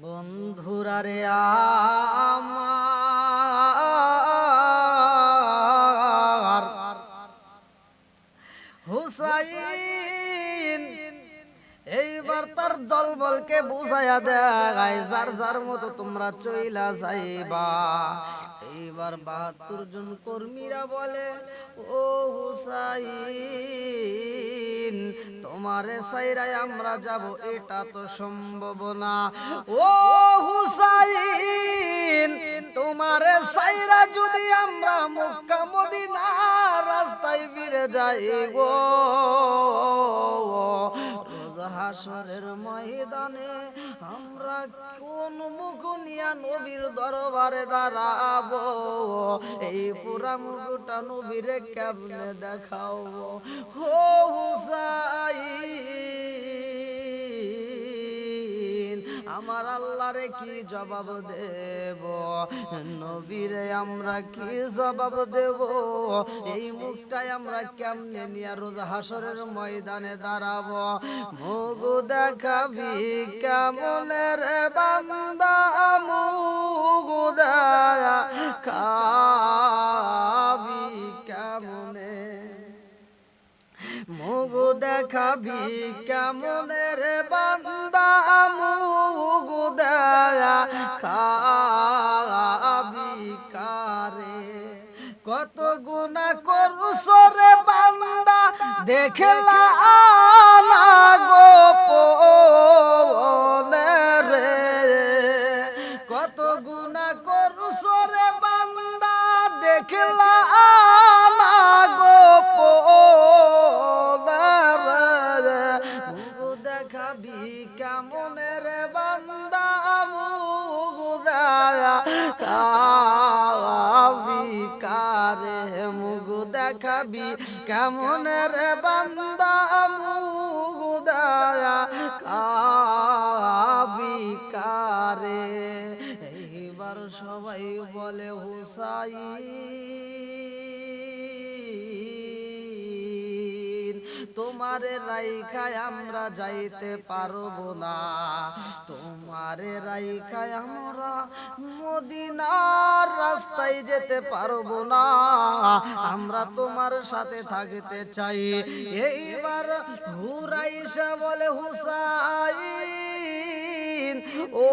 বন্ধুরা রে আমার হুসাইন এইবার তার দলবলকে বুঝাইয়া দেয়, যার যার মতো তোমরা চইলা যাইবা। এইবার ৭২ জন কর্মীরা বলে, ও হুসাইন, তোমারে সাইরাই আমরা যাব, এটা তো সম্ভব না। ও হুসাইন, তোমারে সাইরা যদি আমরা মক্কা মদিনা রাস্তায় ফিরে যাই গো, হাসরের ময়দানে আমরা কোন মুখ নিয়া নবীর দরবারে দাঁড়াবো? এই পুরা মুখটা নবীরে কেমনে দেখাও? ও হুসাইন, আমার আল্লাহরে কি জবাব দেব? নবীরে আমরা কি জবাব দেব? এই মুখটাই আমরা কেমনে নিয়ে রোজ হাসরের ময়দানে দাঁড়াবো? মুখ দেখাবি কেমনের বান্দা, মুখ দেখাবি কেমনে, মুখ দেখাবি কেমনের বান্দা, মুখ দেখাবি কারে? কত গুনাহ করুস রে বান্দা, দেখলা না গোপনে রে। কত গুনাহ করুস রে বান্দা, দেখলা না গোপনে রে। মুখ দেখাবি কেমনের বান্দা, মুখ দেখাবি কারে? মুখ দেখাবি কেমনের বান্দা, মুখ দেখাবি কারে? এইবার সবাই বলে, হুসাইন, তোমারে রাইখায় আমরা যাইতে পারবো না, তোমারে রাইখায় আমরা মদিনার রাস্তায় যেতে পারবো না, আমরা তোমার সাথে থাকতে চাই। এইবার হুরাইশা বলে, হুসাইন, ও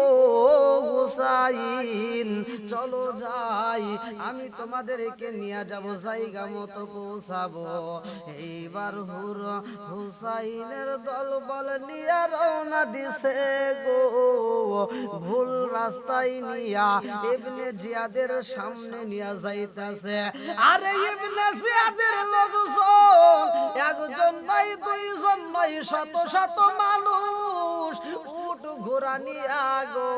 হুসাইন, চলো যাই, আমি তোমাদেরকে নিয়ে যাব, জায়গা মতো পৌঁছাবো। এইবার হুসাইনের দল বল নিয়ে রওনা দিছে গো, ভুল রাস্তায় নিয়া ইবনে জিয়াদের সামনে নিয়ে যাইতাছে। আরে ইবনে জিয়াদের লোকজন একজন নয়, দুইজন নয়, শত শত মানুষ উট ঘোড়া নিয়া গো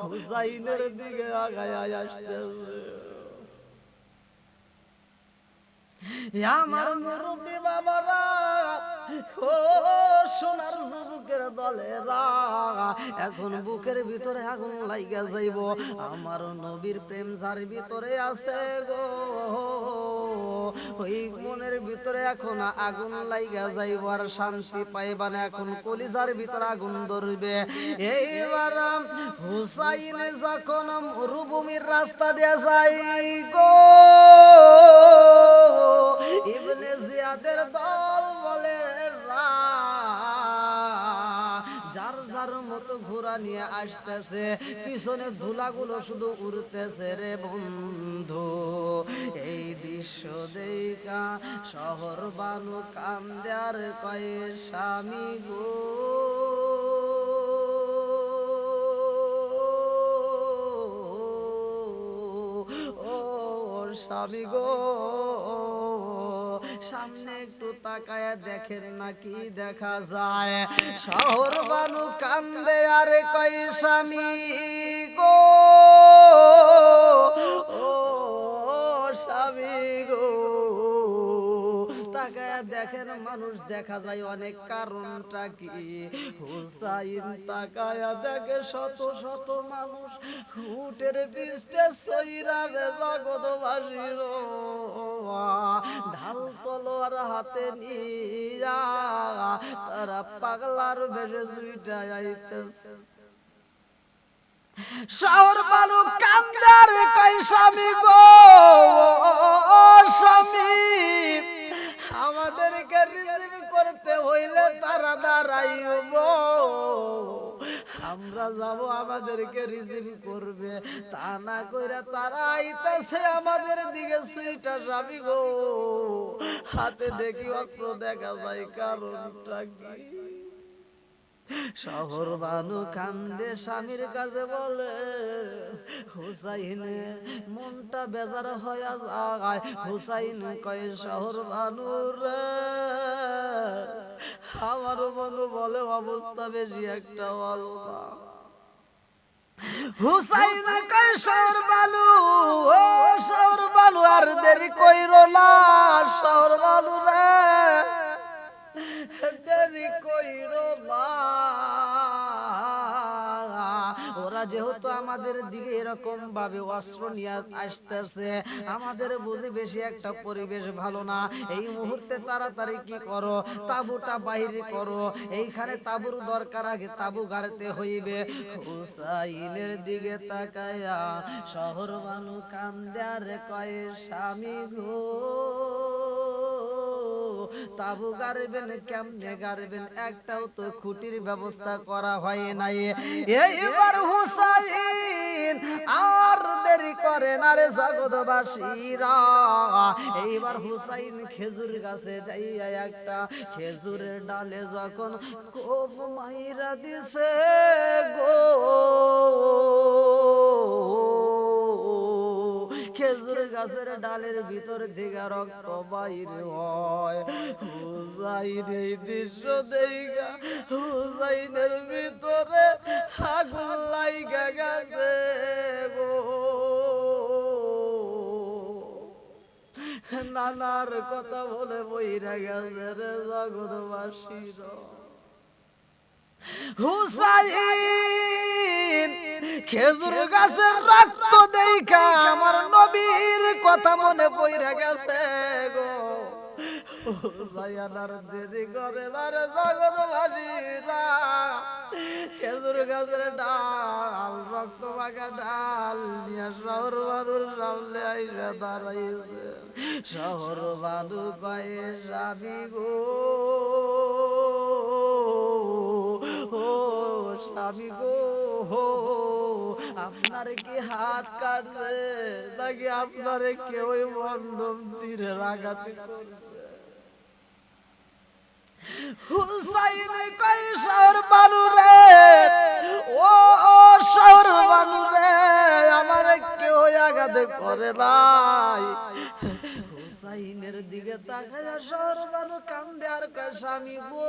হুসাইনের দিকে আগায় আসতেছে। আমার মুরব্বী বাবারা, ও সোনার যুবকের দলেরা, এখন বুকের ভিতরে আগুন লাইগা যাইব। আমার নবীর প্রেম যার ভিতরে আছে গো, ওই মনের ভিতরে এখন আগুন লাইগা যাইব, আর শান্তি পাইবা না। এখন কলিজার ভিতরে আগুন ধরবে। এইবার হুসাইন যখন মরুভূমির রাস্তা দিয়ে যাই গো, ইবনে জিয়াদের দল বলে, যার যার মতো ঘোড়া নিয়ে আসতেছে, পিছনে ধুলাগুলো শুধু উড়তেছে রে বন্ধু। এই দৃশ্য দেখা শহর বানু কান্দে আর কয়ে, স্বামী গো, ও স্বামী গো, সামনে একটু তাকায়া দেখেন না কি দেখা যায়? শহর বানু কান্দে আর কই, স্বামী গো, ও স্বামী গো, তাকায়া দেখেন মানুষ দেখা যায় অনেক। কারণটা কি? হুসাইন তাকায়া দেখে শত শত মানুষ উটের পিষ্টে সইরা রে জগৎবাসীর ঢাল তলোয়ার হাতে নিয়া তারা পাগলার বেশে জুইটা আইতেছে। শহর বালু কান্দার কই স্বামী গো স্বামী আমাদেরকে রিসিভ করতে হইলে তারা দাঁড়াইব আমরা যাব আমাদেরকে রিসিভ করবে তা না কইরা তারা আইতাছে আমাদের দিকে সুইটা স্বামী গো হাতে দেখি অস্ত্র দেখা যায় কারণটা কি শহর বানু কান্দে স্বামীর কাছে বলে হুসাইন মনটা বেজার হয়ে যায় হুসাইন কয় শহর বানু রে আমার বনু বলে অবস্থা বেশি একটা ভালো না হুসাইন কয় শহর বানু ও শহর বানু আর দেরি কইরো না শহর বানু রে দেরি কইরো না ওরা যেহেতু আমাদের দিকে এরকম ভাবে অস্ত্র নিয়ে আসতেছে আমাদের বুঝি বেশি একটা পরিবেশ ভালো না এই মুহূর্তে তাড়াতাড়ি কি করো তাবুটা বাইরে করো এইখানে তাবুর দরকার আগে তাবু গাড়তে হইবে হুসাইনের দিকে তাকায়া শহর বানু কান্দে আর কয় স্বামী গো তাবু গাড়বেন কেমনে গাড়বেন একটাও তো খুঁটির ব্যবস্থা করা হয় নাই এইবার হুসাইন আর দেরি করে না রে জগৎবাসীরা এইবার হুসাইন খেজুর গাছে যাইয়া একটা খেজুরের ডালে যখন কোপ মাইরা দিছে গো খেজুর গাছের ডালের ভিতর থেকে রক্ত বাইরে হয় হুসাইন এই দৃশ্য দেখা হুসাইনের ভিতরে আগুন লাইগা গেছে গো নানার কথা বলে বইরা গেছে রে জগৎবাসীরা হুসাইন খেজুর গাছের রক্ত দেখা আমার নবীর কথা মনে পড়ে গেছে গো হুসাইনার দেরি করে না রে জগৎবাসীরা খেজুর গাছের ডাল রক্ত মাখা ডাল নিয়ে শহর বানুর সামনে আইসা দাঁড়াইছে শহর বানু কয়ে স্বামী গো স্বামী গো আপনার কি হাত কাটছে নাকি আপনার কেউ বন্ধন তীরে আঘাত করছে হুসাইন কই শহর বানু রে ও শহর বানু রে আমার কেউ আঘাত করে নাই হুসাইনের দিকে তাকায়া শহর বানু কান্দে আর কয় স্বামী গো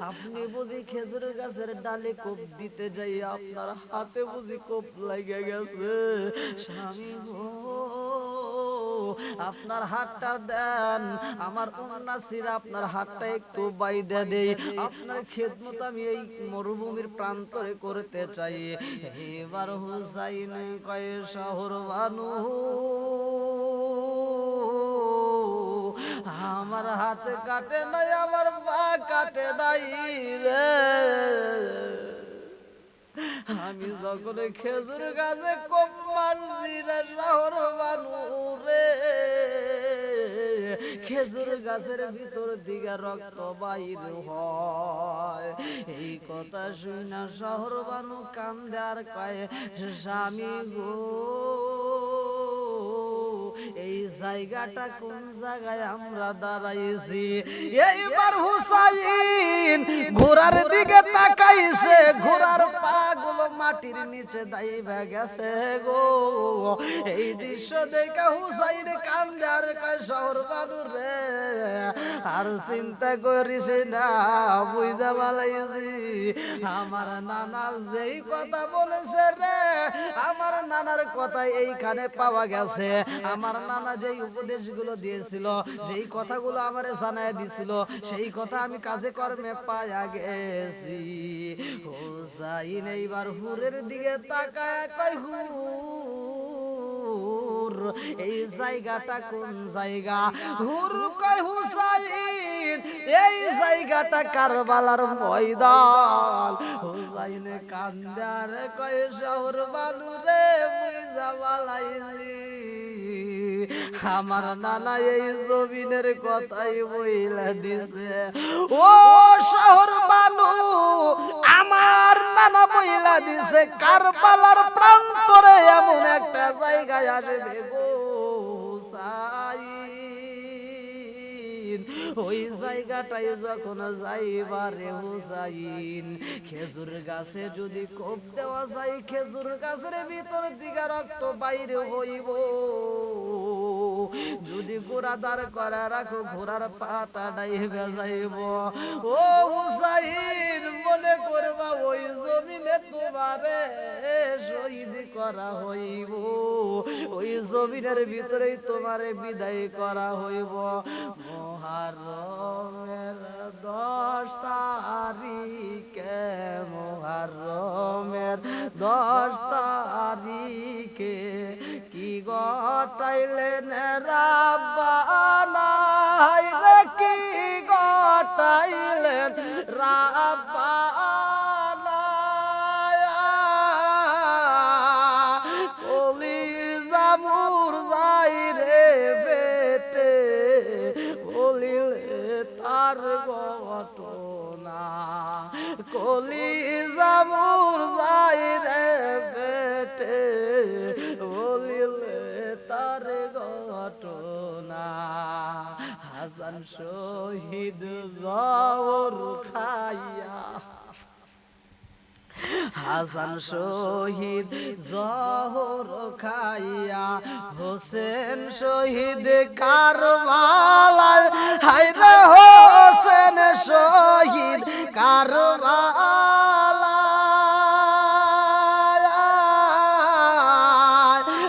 আপনি বুঝি খেজুর গাছের ডালে কোপ দিতে যাই আপনার হাতে বুঝি কোপ লাগে গেছে স্বামী গো আপনার হাতটা দেন আমার ওন্না ছিঁড়া আপনার হাতটা একটু বাইদা দেই আপনার খেদমত আমি এই মরুভূমির প্রান্তরে করতে চাই এবার হুসাইন কয় শহর বানু আমার হাত কাটে নাই আমার পা কাটে নাই রে আমি যখন খেজুর গাছে কোপ মারছি রে শহর বানু রে খেজুর গাছের ভিতর দিকে রক্ত বাইর হয় এই কথা শুনা শহর বানু কান্দে আর কয় স্বামী গো এই জায়গাটা কোন জায়গায় আমরা দাঁড়াইছি এইবার হুসাইন ঘোড়ার দিকে তাকাইছে ঘোড়ার পাগুলো মাটির নিচে দাইবা গেছে গো এই দৃশ্য দেখে হুসাইন কান্দে আর কয় শহর বানু রে আর চিন্তা করিস না বুঝা বালাইছি আমার নানা যেই কথা বলেছে রে আমার নানার কথা এইখানে পাওয়া গেছে আমার নানা যেই উপদেশগুলো দিয়েছিল যেই কথাগুলো আমারে জানায় দিছিল সেই কথা আমি কাজে কর্মে পায়া গেছি হুসাইন এইবার হুরের দিকে তাকায় কয় হুর এই জায়গাটা কোন জায়গা হুর কয় হুসাইন এই জায়গাটা কারবালার ময়দান। হুসাইনে কান্দার কয় শহর বানু রে বুঝা বালাইছি, আমার নানা এই জমিনের কথাই বইলা দিছে। ও শহর বানু, আমার নানা বইলা দিছে কারবালার প্রান্তরে এমন একটা জায়গায় আসবে গো হুসাইন। ওই জায়গাটায় যখন যাইবারে হুসাইন, খেজুর গাছে যদি কোপ দেওয়া যায় খেজুর গাছের ভিতর দিকে রক্ত বাইরে হইব, যদি ঘোড়া দাঁড় করা রাখো ঘোড়ার পাটা ডাইবে যাইব। ও হুসাইন, মনে করবা ওই জমিনে তোমারে শহীদ করা হইব, ওই জমিনের ভিতরেই তোমারে বিদায় করা হইব। মুহররমের 10 তারিখে, মুহররমের 10 তারিখে কি গটাইলেন রাব্বানা, রে কি গটাইলেন রাব্বানা, কলিজা মুরজাই রে বেটে বলিলে তার ঘটনা, কলিজা মুরজাই রে বেটে বলিলে তার ঘটনা। হাসান শহীদ জহর খাইয়া, হাসান শহীদ জহর খাইয়া, হোসেন শহীদ কারবালায়, হায়রে হোসেন শহীদ কারবালায়,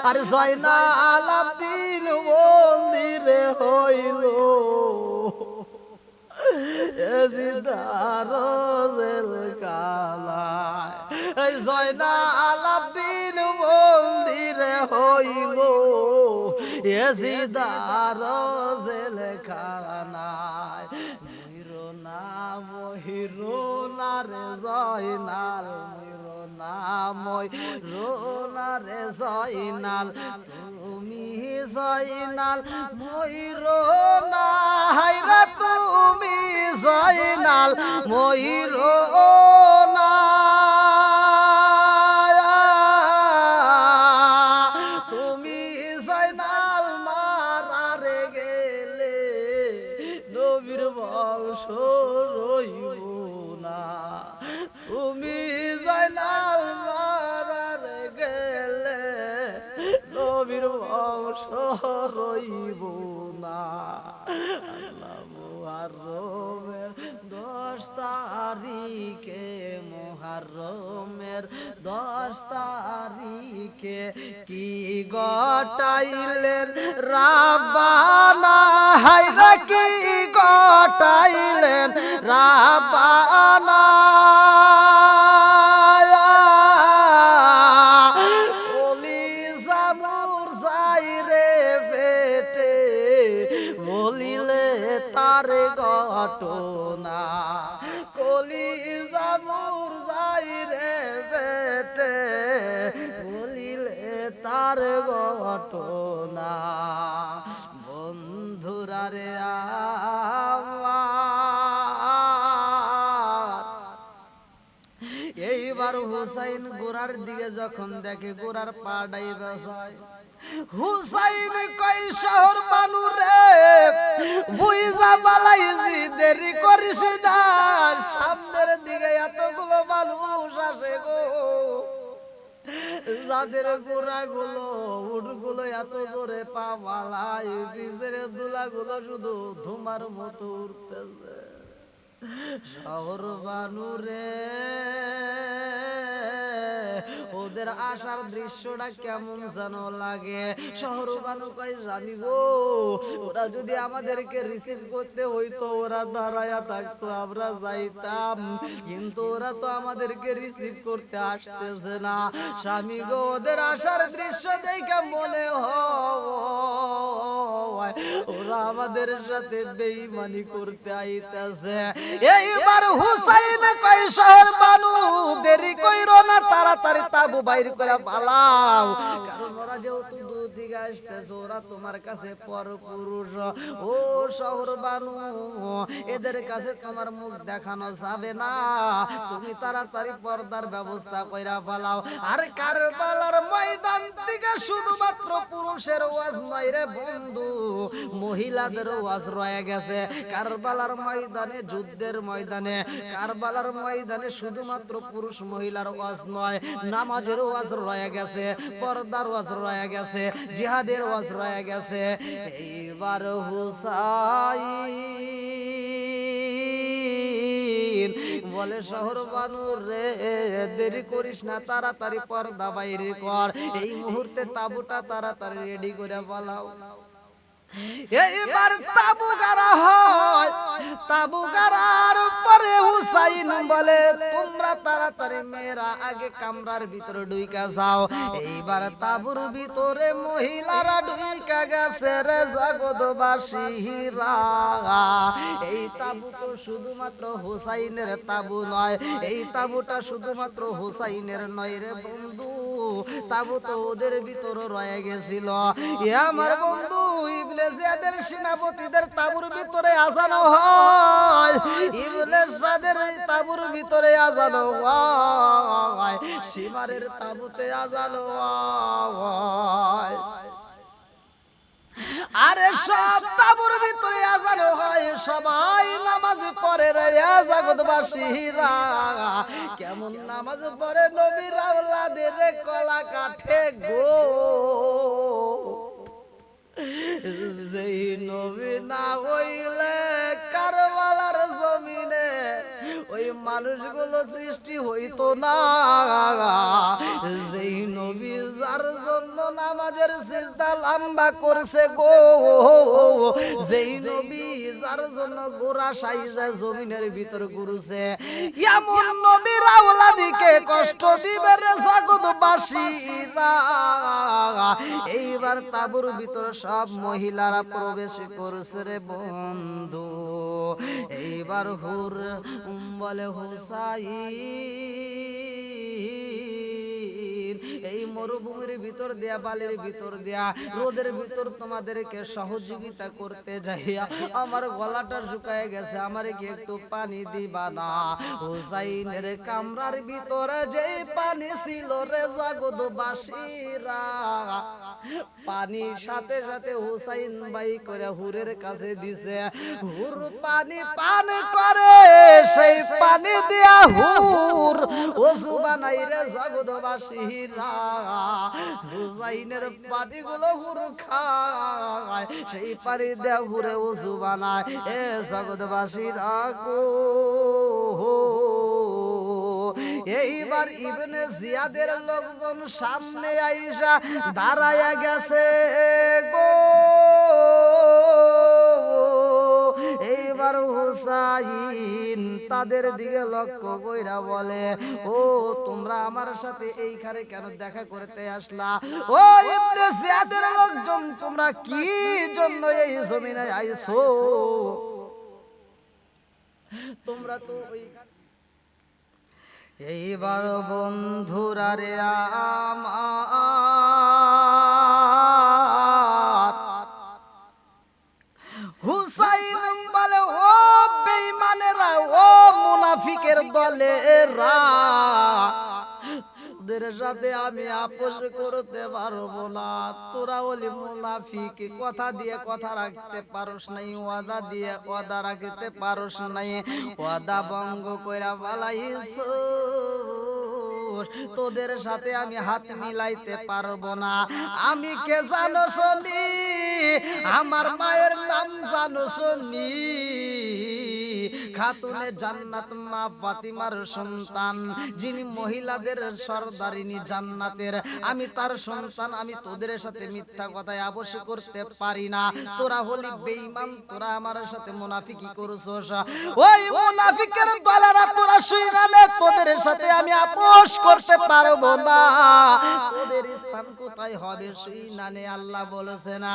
আর জয়নাল আবদিন মন্দিরে হইল এজিদার জেলখানায়, এই জয়নাল আবদিন মন্দিরে হইল এজিদার জেলখানায়। মহিরোনা রে জয়নাল, মহিরোনা মহিরোনা রে জয়নাল, তুমি জয়নাল মহিরোনা, হায়রা তুমি জয়নাল মহিরোনা, তুমি জয়নাল মারারে গেলে নবীর বংশ রইব না, তুমি জয়নাল মারারে গেলে নবীর বংশ রইব না। আল্লাহ মুহররমের 10 তারিখে, মুহররমের 10 তারিখে কি গটাইলেন রাব্বানা, হায়রে কি গটাইলেন রাব্বানা, কলিজা মুরজাই রে বেটে বলিলে তার ঘটনা, কলিজা মুরজাই রে বেটে বলিলে তার ঘটনা। বন্ধুরা রে আমার, এইবার হুসাইন গোড়ার দিকে যখন দেখে গোড়ার পা ডাইবে যায়, হুসাইন কই শহর বানু রে বুইজা বালাইছি, দেরি করিস না, সামনের দিকে এতগুলো মানুষ আসে গো, যাদের গোড়া গুলো উঠ গুলো এত জোরে পা বালাই, পিছের দুলা গুলো শুধু ধুমার মতো উঠতেছে। শহর বানু রে, ও ওদের আসার দৃশ্যটা কেমন যেন লাগে। শহরবানু কয় স্বামী গো, ওরা যদি আমাদেরকে রিসিভ করতে হইতো ওরা দাঁড়ায়া থাকতো, আমরা যাইতাম, কিন্তু ওরা তো আমাদেরকে রিসিভ করতে আসতেছে না। স্বামী গো, ওদের আসার দৃশ্য দেখে মনে হয় ওরা আমাদের সাথে বেঈমানি করতে আইতাছে। এইবার হুসাইন কয় শহরবানু দেরি কইরো না, তাড়াতাড়ি তাবু বাইর করে পালাও, কারণ ওরা যেহেতু দূর থেকে আসতেছে ওরা তোমার কাছে পরপুরুষ। ও শহরবানু, এদের কাছে তোমার মুখ দেখানো যাবে না, তুমি তাড়াতাড়ি পর্দার ব্যবস্থা কইরা পালাও। আর কারবালার ময়দান থেকে শুধুমাত্র পুরুষের ওয়াজ নয় রে বন্ধু, মহিলাদের ওয়াজ রয়ে গেছে। কারবালার ময়দানে, যুদ্ধের ময়দানে, কারবালার ময়দানে শুধুমাত্র পুরুষ মহিলার ওয়াজ নয়, নামাজের ওয়াজ রয়ে গেছে, পর্দার ওয়াজ রয়ে গেছে, জিহাদের ওয়াজ রয়ে গেছে। এইবার হুসাইন বলে শহরবানু রে, দেরি করিস না, তাড়াতাড়ি পর্দা বাইরে কর, এই মুহূর্তে তাবুটা তাড়াতাড়ি রেডি করে পালাও। এইবার তাবু গাড়া হয়, তাবু গাড়ার পরে হুসাইন বলে তোমরা তাড়াতাড়ি মেয়েরা আগে কামরার ভিতরে ঢুইকা যাও। এইবার তাবুর ভিতরে মহিলারা ঢুইকা গেছে রে জগৎবাসীরা। এই তাবু তো শুধুমাত্র হুসাইনের তাবু নয়, এই তাবুটা শুধুমাত্র হুসাইনের নয় রে বন্ধু, তাবু তো ওদের ভিতরে রয়ে গেছিল। আমার বন্ধু ইবনে জিয়াদের সেনাপতিদের তাবুর ভিতরে আজানো হয়, ইবনে সাদের তাবুর ভিতরে আজানো হয়, সীমারের তাবুতে আজানো হয়। আরে সব তাবুর ভিতরে আজানো হয়, সবাই নামাজ পড়ে রে জগৎবাসীরা। কেমন নামাজ পড়ে নবীর আওলাদের কলা কাঠে গো, যেই নবী না হইলে কারবালার জমিনে ওই মানুষগুলো সৃষ্টি হইতো না। যেই নবী যার জন্য নামাজের সিজদা লম্বা করছে গো, যেই নবী যার জন্য গোরা সাইজা জমিনের ভিতর ঘুরছে, এমন নবীর আওলাদিকে কষ্ট দিবে রে জগৎবাসীরা। এইবার তাবুর ভিতর সব মহিলারা প্রবেশ করছে রে বন্ধু। এইবার হুর বলে হুসাইন, এই মরুভূমির ভিতর দিয়া, বালির ভিতর দিয়া, রোদের ভিতর তোমাদেরকে সহযোগিতা করতে যাইয়া আমার গলাটা শুকায় গেছে, আমারে কি একটু পানি দিবা না? হুসাইনের কামরার ভিতরে যে পানি ছিল রে জগৎবাসীরা, পানি সাথে সাথে হুসাইন বাই করে হুরের কাছে দিছে। হুর পানি পান করে, সেই পানি দিয়া হুর ওযু বানাই রে জগৎবাসীরা। হুসাইনের পানিগুলো হুর খায়, সেই পানি দিয়া হুরে ওযু বানায়। এ জগৎবাসীরা গো, এইবার ইবনে জিয়াদের লোকজন সামনে আইসা দাঁড়ায়া গেছে গো। এইবার হুসাইন তাদের দিকে লক্ষ্য কইরা বলে, ও তোমরা আমার সাথে এইখানে কেন দেখা করতে আসলা? ও ইবনে জিয়াদের লোকজন, তোমরা কি জন্য এই জমিনে আইছো? তোমরা তো ওই এইবার বন্ধুরা রে আমার, হুসাইন বলে ও বেঈমানেরা, ও মুনাফিকের দলেরা, ওদের সাথে আমি আপোষ করতে পারবো না। তোরা বলি মুনাফিক, কথা দিয়ে কথা রাখতে পারোস নাই, ওয়াদা দিয়ে ওয়াদা রাখতে পারোস নাই, ওয়াদা ভঙ্গ কইরা পালাইছ, তোদের সাথে আমি হাত মিলাইতে পারবো না। আমি কে জানো শুনি, আমার মায়ের নাম জানো শুনি, খাতুনে জান্নাত মা ফাতিমার সন্তান, যিনি মহিলাদের সরদারিনী জান্নাতের, আমি তার সন্তান, আমি তোদের সাথে মিথ্যা কথায় আপোষ করতে পারি না। তোরা হলি বেঈমান, তোরা আমার সাথে মুনাফিকি করছস। ওই মুনাফিকের দলেরা তোরা শুইনা নে, তোদের সাথে আমি আপোষ করতে পারবো না। তোদের স্থান কোথায় হবে শুইনা নে। আল্লাহ বলেছে না,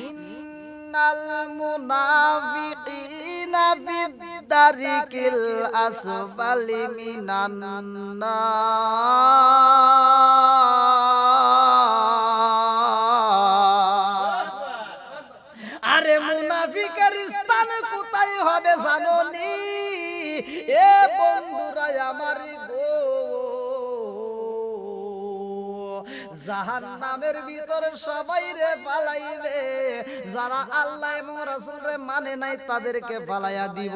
ইন্নাল মুনাফিকিনা ফিদ-দারিকিল আসফালি মিনান নার। আরে মুনাফিকের স্থান কোথায় হবে জানোনি? এ বন্ধুরা আমার গো, জাহান্নামের ভিতরে সবাই রে পালাইবে। যারা আল্লাহ এবং রাসূলরে মানে নাই তাদেরকে পালাইয়া দিব,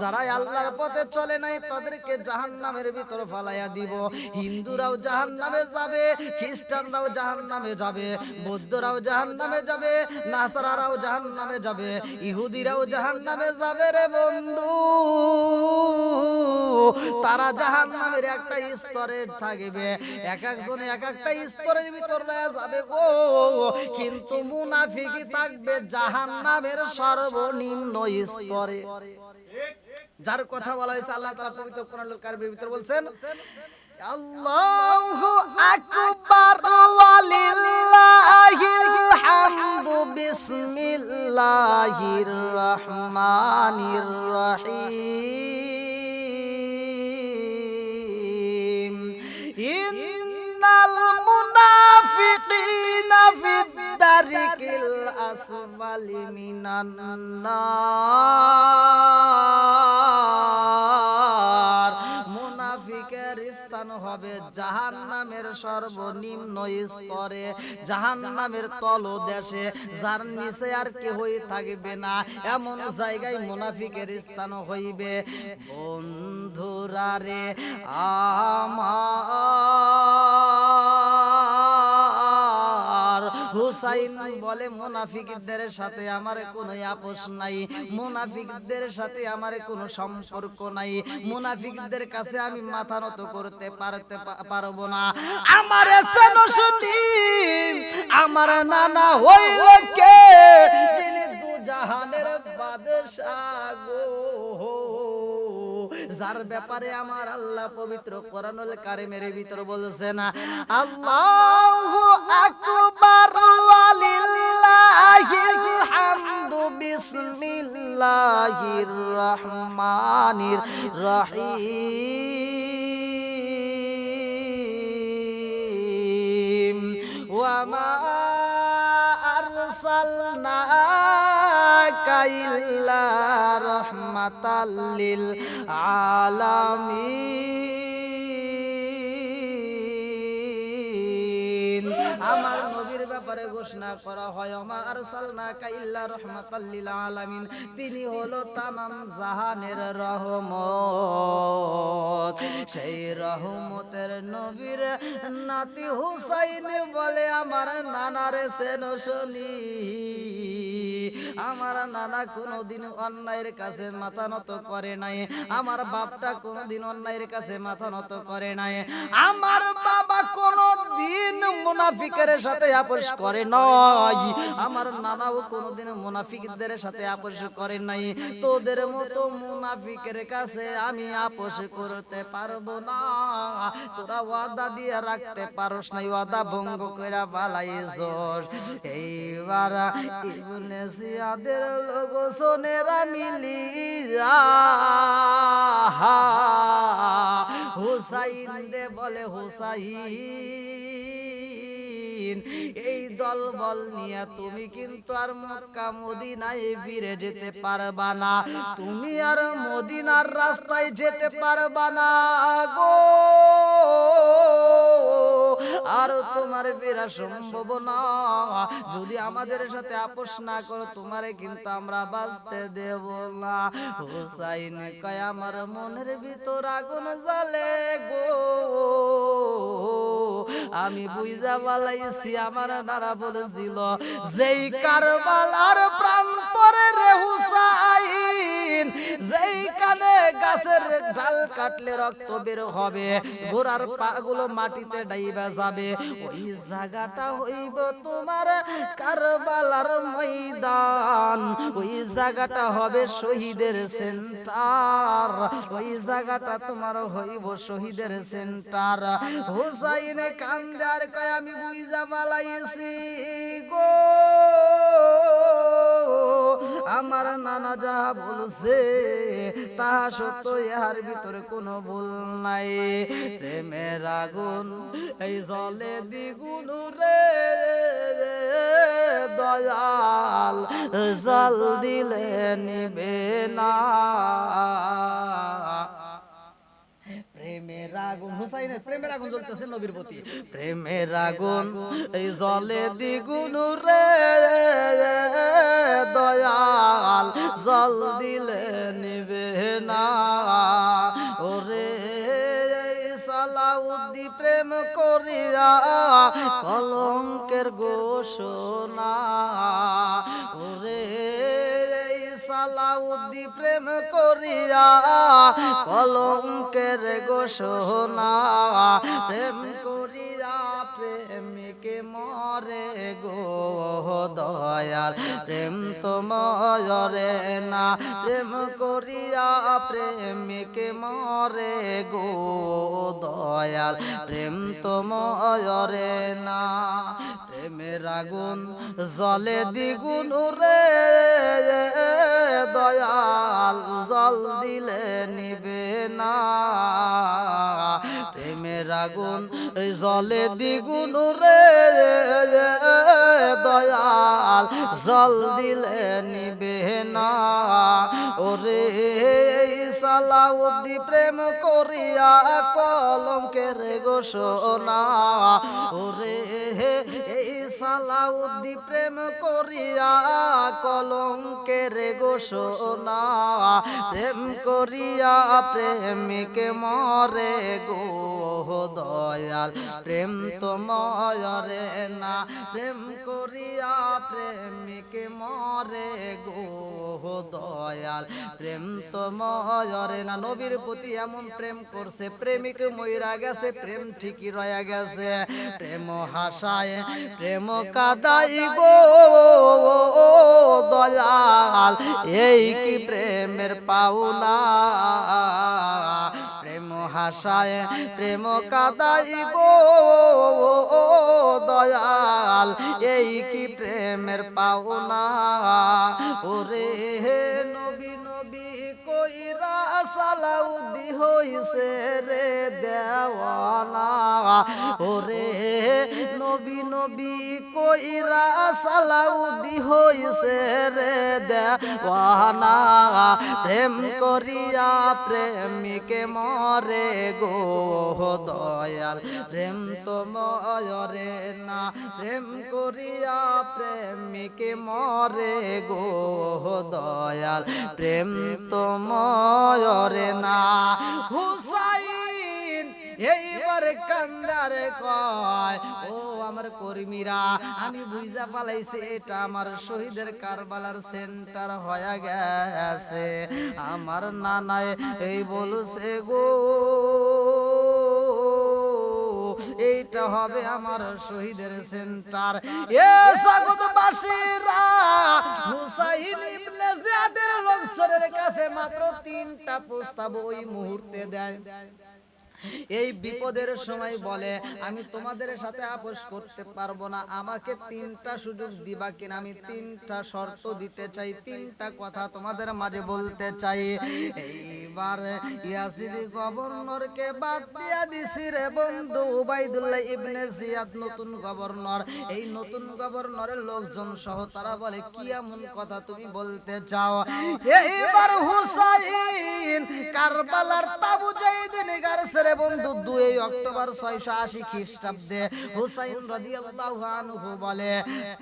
যারা আল্লাহর পথে চলে নাই তাদেরকে জাহান্নামের ভিতরে পালাইয়া দিব। হিন্দুরাও জাহান্নামে যাবে, খ্রিস্টানরাও জাহান্নামে যাবে, বৌদ্ধরাও জাহান্নামে যাবে, নাসারারাও জাহান্নামে যাবে, ইহুদিরাও জাহান্নামে যাবে রে বন্ধু। তারা জাহান্নামের একটা স্তরে থাকবে, এক একজনে এক একটা স্তরের ভিতরে যাবে গো। কিন্তু মুনাফিকি থাকবে জাহান্নামের সর্বনিম্ন স্তরে। যার কথা বলা হয়েছে আল্লাহ তাআলা পবিত্র কোরআনুল কারীমের ভিতরে বলছেন, আল্লাহু আকবার ওয়ালিল্লাহিল হামদু বিসমিল্লাহির রহমানির রহিম। ইন্নাল মুনাফিকিনা ফিদ-দারিকিল আসফালি মিনান নার। মুনাফিকের স্থান হবে জাহান্নামের সর্বনিম্ন স্তরে, জাহান্নামের তলদেশে, যার নিচে আর কেউই থাকবে না, এমন জায়গায় মুনাফিকের স্থান হইবে। বন্ধুরা রে আমার, হুসাইন বলে মুনাফিকদের সাথে আমার কোনো আপোষ নাই, মুনাফিকদের সাথে আমার কোনো সম্পর্ক নাই, মুনাফিকদের কাছে আমি মাথা নত করতে পারবো না। আমার শুনি আমার নানা হইল কে, যিনি দুজাহানের বাদশাহ গো, যার ব্যাপারে আমার আল্লাহ পবিত্র কোরআনুল কারীমের ভিতর বলছেন, আল্লাহু আকবার ওয়ালিল্লাহিল হামদু বিসমিল্লাহির রহমানির রহিম। ওয়া মা আরসালনাকা ইল্লা রাহমাতাল লিল আলামিন। আমার নবীর ব্যাপারে ঘোষণা করা হয়, ওমা আরসালনাকা ইল্লা রাহমাতাল লিল আলামিন, তিনি হলো তামাম জাহানের রহমত। সেই রহমতের নবীর নাতি হুসাইন বলে, আমার নানারে সেনো শুনি, আমার নানা কোনদিন অন্যায়ের কাছে মাথা নত করে নাই, আমার বাপটা কোনদিন অন্যায়ের কাছে মাথা নত করে নাই, আমার বাবা কোনদিন মুনাফিকের সাথে আপোষ করে নাই, আমার নানাও কোনদিন মুনাফিকদের সাথে আপোষ করে নাই। তোদের মতো মুনাফিকের কাছে আমি আপোষ করতে পারবো না। তোরা ওয়াদা দিয়ে রাখতে পারোস নাই, ওয়াদা ভঙ্গ কইরা পালাইছস। এইবার ইবনে জিয়াদের লোকজনেরা মিলিয়া হুসাইন দে বলে, হুসাইন এই দল বল নিয়ে তুমি কিন্তু আর মক্কা মদিনায় ফিরে যেতে পারবা না, তুমি আর মদিনার রাস্তায় যেতে পারবা না গো, আর তোমার ফেরা সম্ভব না। যদি আমাদের সাথে আপোষ না করো তোমারে কিন্তু আমরা বাঁচতে দেব না। হুসাইন কয়, আমার মনের ভিতর আগুন জ্বলে গো, আমি বুঝা বলাইছি। আমার নানা বলেছিল, যেই কারবালার প্রান্তরে রে হুসাইন, যেই এইখানে গাছের ডাল কাটলে রক্ত বের হবে, ঘোড়ার পাগুলো মাটিতে ডাইবা যাবে, ওই জায়গাটা হইব তোমার কারবালার ময়দান, ওই জায়গাটা হবে শহীদের সেন্টার, ওই জায়গাটা তোমার হইব শহীদের সেন্টার। হুসাইন কান্দার কয় আমি বুইজা পালাইছি গো, আমার নানা যা বলছে তাহা সত্য, ইহার ভিতরে কোনো ভুল নাই। প্রেমের আগুন এই জলে দ্বিগুণ রে দয়াল, জল দিলে নিবে না। প্রেমের আগুন, হুসাইনের প্রেমের আগুন জ্বলতেছে নবীর প্রতি, প্রেমের আগুন এই জলে দ্বিগুণ রে দয়াল, জল দিলে নিবে না। ওরে সালাউদ্দিন প্রেম করিয়া কলঙ্কের ঘোষণা, ওরে সালাউদ্দিন প্রেম করিয়া কলঙ্কের ঘোষণা, প্রেম করিয়া প্রেমিকে মরে গো দয়াল, প্রেম তো মরে না, প্রেম করিয়া প্রেমিকে মরে গো দয়াল, প্রেম তো মরে না। প্রেমের আগুন জলে দ্বিগুণ রে দয়াল, জল দিলে নিবে না। প্রেমের আগুন জলে দ্বিগুণ রে দয়াল, জল দিলে নিবে না। ওরে সালাউদ্দিন প্রেম করিয়া কলঙ্কের ঘোষণা, ওরে সালাউদ্দিন প্রেম করিয়া কলঙ্কের ঘোষণা, প্রেম করিয়া প্রেমিকে মরে গো দয়াল, প্রেম তো মরে না, প্রেম করিয়া প্রেমিকে মরে গো দয়াল, প্রেম তো মরে না। নবীর প্রতি এমন প্রেম করছে, প্রেমিক মইরা গেছে, প্রেম ঠিকই রয়া গেছে। প্রেম হাসায় প্রেম কাদাই গো দয়াল, এই কি প্রেমের পাওনা। প্রেম হাসায় প্রেম কাদাই গো দয়াল, এই কি প্রেমের পাওনা। ওরে নবী নবী কইরা সালাউদ্দিন হইছে রে দেওয়ানা, ওরে নবী নবী কইরা সালাউদ্দিন হইছে রে দেওয়ানা, প্রেম করিয়া প্রেমিকে মরে গো দয়াল, প্রেম তো মরে না, প্রেম করিয়া প্রেমিকে মরে গো দয়াল, প্রেম তো মরে না। হুসাইন এইবার কান্দারে কয় ও আমার কর্মীরা, আমি বুঝা পালাইছি এটা আমার শহীদের কারবালার সেন্টার হয়ে গেছে। আমার নানায় এই বলছে গো এইটা হবে আমার শহীদের সেন্টার। এ জগৎবাসীরা, হুসাইন ইবনে জিয়াদের লোকজনের কাছে মাত্র 3টা প্রস্তাব ওই মুহূর্তে দেয়। এই বিপদের সময় বলে আমি তোমাদের সাথে আপোষ করতে পারবো না, আমাকে 3টা সুযোগ দিবা কিনা, আমি 3টা শর্ত দিতে চাই, 3টা কথা তোমাদের মাঝে বলতে চাই। এইবার ইয়াজিদ গভর্নরকে বাদ দিয়া দিছি রে বন্ধু, উবাইদুল্লাহ ইবনে জিয়াদ নতুন গভর্নর। এই নতুন গভর্নরের লোকজন সহ তারা বলে কি এমন কথা তুমি বলতে চাও। এইবার হুসাইন কারবালার তাবু যাইদিন গারছে রে বন্ধু 2 অক্টোবর 680 খ্রিস্টাব্দে। হুসাইন রাদিয়াল্লাহু আনহু বলে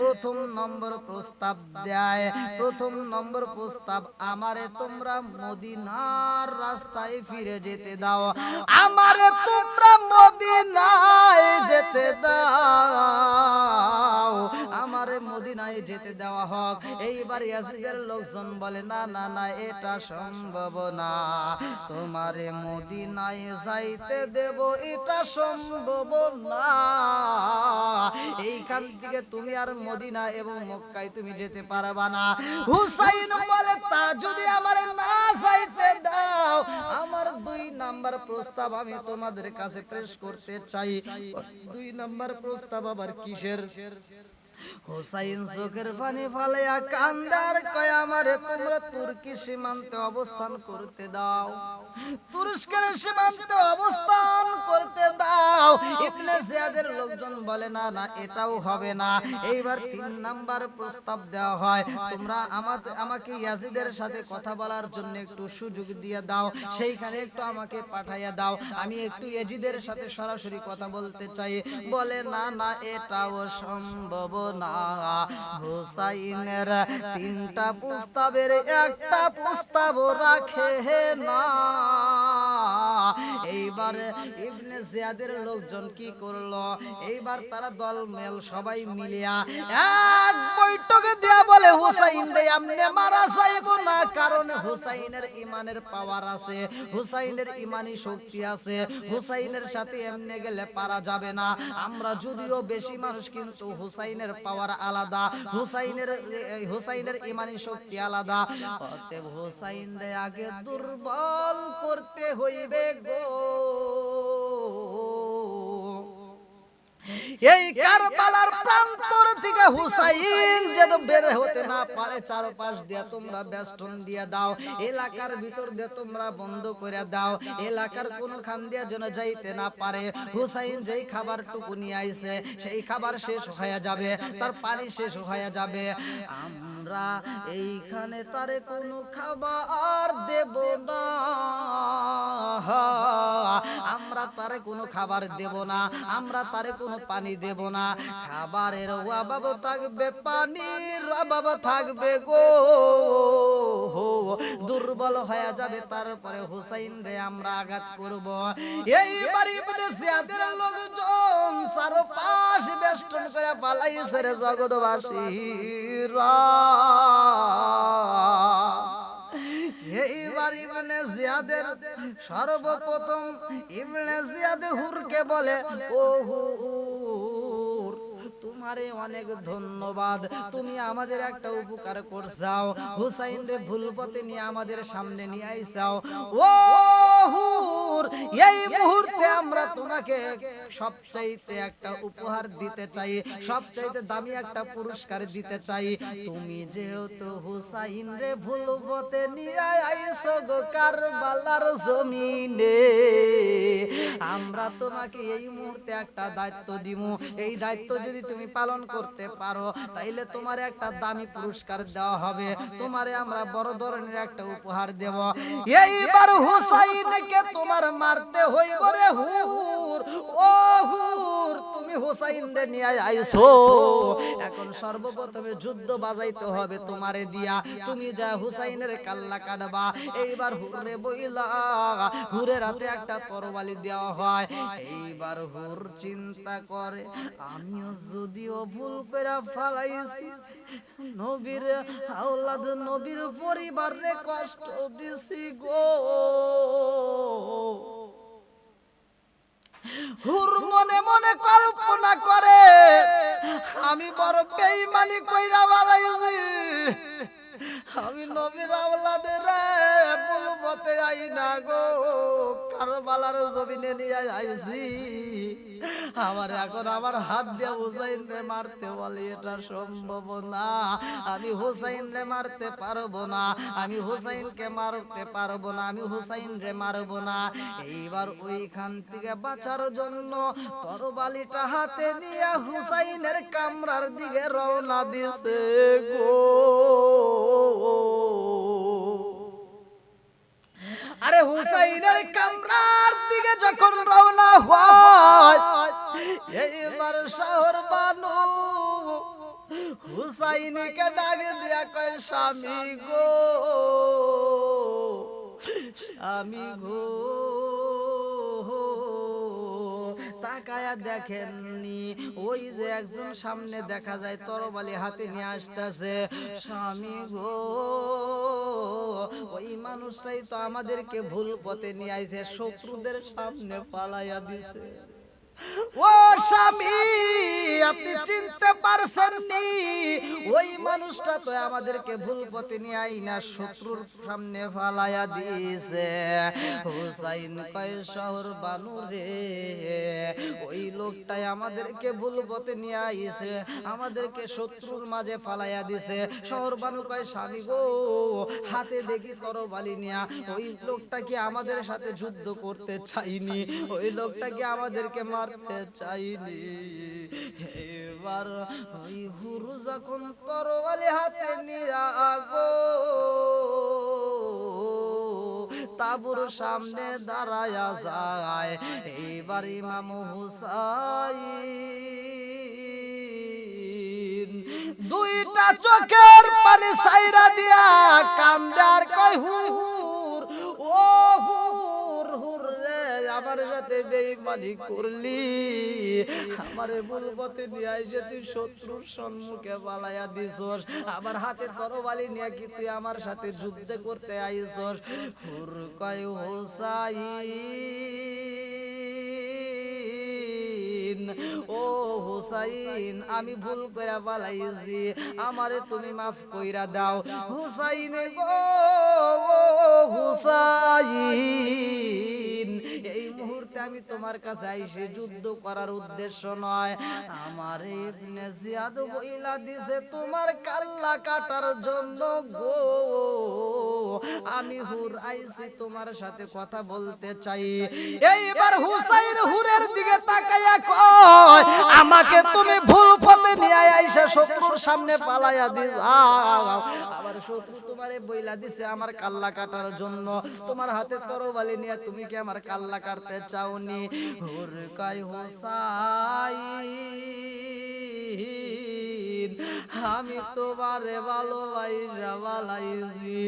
প্রথম নম্বর প্রস্তাব দেয়, প্রথম নম্বর প্রস্তাব আমারে তোমরা মদিনার রাস্তায় ফিরে যেতে দাও, আমারে তোমরা মদিনায় যেতে দাও, আমারে মদিনায় যেতে যেতে দেওয়া হোক। এইবার ইয়াজিদের লোকজন বলে না না না, এটা সম্ভব না, তোমারে মদিনায় যাইতে দেব, এটা সম্ভব না। এইখান থেকে তুমি আর মদিনা এবং মক্কায় তুমি যেতে পারবা না। হুসাইন বলে তা যদি আমার না যাইতে দাও, আমার 2 নাম্বার প্রস্তাব আমি তোমাদের কাছে পেশ করতে চাই। 2 নাম্বার প্রস্তাব আবার কিসের? হুসাইন চোখের পানি ফালাইয়া কান্দার কয় আমারে তোমরা তুর্কি সীমান্তে অবস্থান করতে দাও, তুরস্কের সীমান্তে অবস্থান করতে দাও। ইবনে জিয়াদের লোকজন বলে না না, এটাও হবে না। এইবার 3 নাম্বার প্রস্তাব দেওয়া হয়, তোমরা আমাকে ইয়াজিদের সাথে কথা বলার জন্য একটু সুযোগ দিয়ে দাও, সেইখানে একটু আমাকে পাঠাইয়া দাও, আমি একটু ইয়াজিদের সাথে সরাসরি কথা বলতে চাই। বলে না না, এটাও সম্ভব না। হুসাইনের 3টা প্রস্তাবের একটা প্রস্তাব রাখে না। এইবার ইবনে জিয়াদের লোকজন কি করলো? এইবার তারা দলমেল সবাই মিলিয়া এক বৈঠকে দেয়া বলে হুসাইন রে আমনে মারা যাইব না, কারণ হুসাইনের ইমানের পাওয়ার আছে, হুসাইনের ইমানি শক্তি আছে, হুসাইনের সাথে এমনি গেলে পারা যাবে না। আমরা যদিও বেশি মানুষ, কিন্তু হুসাইনের পাওয়ার আলাদা, হুসাইনের ইমানি শক্তি আলাদা। অতএব হুসাইন রে আগে দুর্বল করতে হইবে গো। এই কারবালার প্রান্তর থেকে হুসাইন যেন বের হতে না পারে, চারপাশ দিয়া তোমরা বেষ্টন দিয়ে দাও, এলাকার ভিতর দিয়ে তোমরা বন্ধ করে দাও, এলাকার কোন খান দিয়া যেন যাইতে না পারে। হুসাইন যেই খাবারটুকু নিয়ে আইছে সেই খাবার শেষ হয়ে যাবে, তার পানি শেষ হয়ে যাবে। আমরা এইখানে তারে কোনো খাবার দেব না, আমরা তারে কোনো খাবার দেব না, আমরা তারে কোনো পানি দেব না। খাবারের অভাব থাকবে, পানির অভাব থাকবে গো, দুর্বল হয়ে যাবে, তারপরে হুসাইন রে আমরা আঘাত করব। এইবার ইবনে জিয়াদের লোকজন চারপাশ বেষ্টন করে পালাইছে রে জগৎবাসীরা। এইবার ইবনে জিয়াদের সর্বপ্রথম ইবনে জিয়াদ হুরকে বলে, ও হুর, তোমারে অনেক ধন্যবাদ, তুমি আমাদের একটা উপকার করছাও, হুসাইন রে ভুল পথে নিয়ে আমাদের সামনে নিয়ে আইছাও। ও হুর, এই মুহূর্তে আমরা তোমাকে সবচাইতে একটা উপহার দিতে চাই, সবচাইতে দামি একটা পুরস্কার দিতে চাই। তুমি যেহেতু হুসাইন রে ভুল পথে নিয়ে আইছো গো কারবালার জমিনে, আমরা তোমাকে এই মুহূর্তে একটা দায়িত্ব দিমু, এই দায়িত্ব যদি তুমি পালন করতে পারো তাইলে তোমার একটা দামি পুরস্কার দেওয়া হবে, তোমারে আমরা বড় ধরনের একটা উপহার দেব। এইবার হুসাইনকে তোমার মারতে হইব রে হুর, ও হুর, তুমি হুসাইন রে নিয়ে আইছো, এখন সর্বপ্রথমে যুদ্ধ বাজাইতে হবে তোমারে দিয়া, তুমি যা হুসাইনের কাল্লা কাটবা। এইবার হুরে বইলা, হুরের হাতে একটা তরবারি দেওয়া হয়। এইবার হুর চিন্তা করে, আমিও যদিও ভুল করে ফালাইছি, নবীর আওলাদ নবীর পরিবারে কষ্ট দিছি গো। হুর মনে মনে কল্পনা করে, আমি বড় বেঈমানি কইরা ফালাইছি, আমি নবীর আওলাদের ভুল পথে আই না গো, কারবালার জমিনে নিয়ে আইছি, আমার এখন আমার হাত দিয়ে হুসাইন রে মারতে বলে, এটা সম্ভব না, আমি হুসাইন রে মারতে পারবো না, আমি হুসাইনকে মারতে পারবো না, আমি হুসাইন রে মারবো না। এইবার ওইখান থেকে বাঁচার জন্য তরবারিটা হাতে নিয়ে হুসাইনের কামরার দিকে রওনা দিছে গো। আরে হুসাইনের কামরার দিকে যখন রওনা হয়, এইবার শহর বানু হুসাইনকে ডাক দিয়া কয়, স্বামী গো, স্বামী গো, তাকায়া দেখেননি ওই যে একজন সামনে দেখা যায় তরবারি হাতে নিয়ে আসতেছে। স্বামী গো, ওই মানুষটাই তো আমাদেরকে ভুল পথে নিয়ে আইছে, শত্রুদের সামনে পালাইয়া দিছে। ও স্বামী, আপনি চিনতে পারছেন নি ওই মানুষটা তো আমাদেরকে ভুল পথে নিয়ে আইনা শত্রুর সামনে ফালাইয়া দিয়েছে। হুসাইন কয় শহর বানু রে, ওই লোকটাই আমাদেরকে ভুল পথে নিয়ে আইছে, আমাদেরকে শত্রুর মাঝে ফালাইয়া দিছে। শহর বানু কয় স্বামী গো, হাতে দেখি তরবারি নিয়া, ওই লোকটা কি আমাদের সাথে যুদ্ধ করতে চাইনি, ওই লোকটা কি আমাদেরকে মারতে চাইনি। এবার ওই হুর যখন তরবারি হাতে নিয়া গো তাবুর সামনে দাঁড়ায়া যায়, এইবার ইমাম হুসাইন দুইটা চোখের পানি সাইরা দিয়া কান্দে আর কয় হুর, ও হুর, হুর রে আমার সাথে বেঈমানি করলি, আমারে ভুল পথে নিয়ে আইসে তুই শত্রুর সম্মুখে পালাইয়া দিছস, আমার হাতে তরবারি নিয়ে কি তুই আমার সাথে যুদ্ধ করতে আইছস। হুর কয় হুসাইন, ও হুসাইন আমি ভুল কইরা পালাইছি, আমারে তুমি মাফ কইরা দাও। হুসাইন গো, হুসাইন এই মুহূর্তে আমি তোমার কাছে আইছি যুদ্ধ করার উদ্দেশ্য নয়, আমার ইবনে জিয়াদ বইলা দিছে তোমার কাল্লা কাটার জন্য গো, আমি হুর আইছি তোমার সাথে কথা বলতে চাই। এইবার হুসাইন হুরের দিকে তাকাইয়া কয় আমাকে তুমি ভুল পথে নিয়ে আইসা শত্রুর সামনে পালাইয়া দিছাও, আবার শত্রু তোমারে বইলা দিছে আমার কাল্লা কাটার জন্য, তোমার হাতে তরবারি নিয়ে তুমি কি আমার কাল্লা কাটতে চাওনি। হুর কয় হুসাইন আমি তোমারে ভালোবাসা বালাইছি,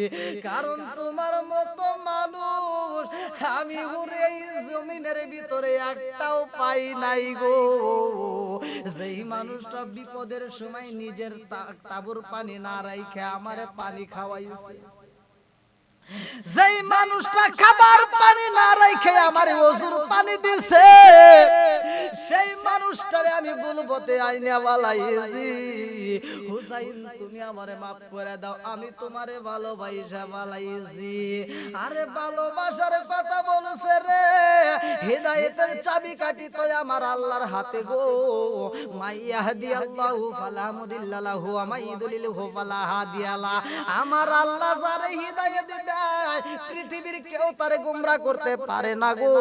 কারণ তোমার মতো মানুষ আমি হুরে এই জমিনের ভিতরে একটাও পাই নাই গো, যেই মানুষটা বিপদের সময় নিজের তাবুর পানি না রাইখে আমারে পানি খাওয়াইছে, যেই মানুষটা খাবার পানি না রাইখে আমারে ওযুর পানি দিছে, সেই মানুষটারে আমি ভুল পথে আইনা বালাইছি। হুসাইন তুমি আমারে মাফ করে দাও, আমি তোমারে ভালোবাসা বালাইছি। আরে ভালোবাসার কথা বলছে রে, হিদায়াতের চাবিকাঠি তো আমার আল্লাহর হাতে গো, মাইয়াহদি আল্লাহু ফালা মুদিল্লা লাহু ওয়া মাইয়ুদ্লিলহু ফালা হাদিয়া লা, আমার আল্লাহ যারে হিদায়াত দেয় পৃথিবীর কেউ তারে গোমরা করতে পারে না গো।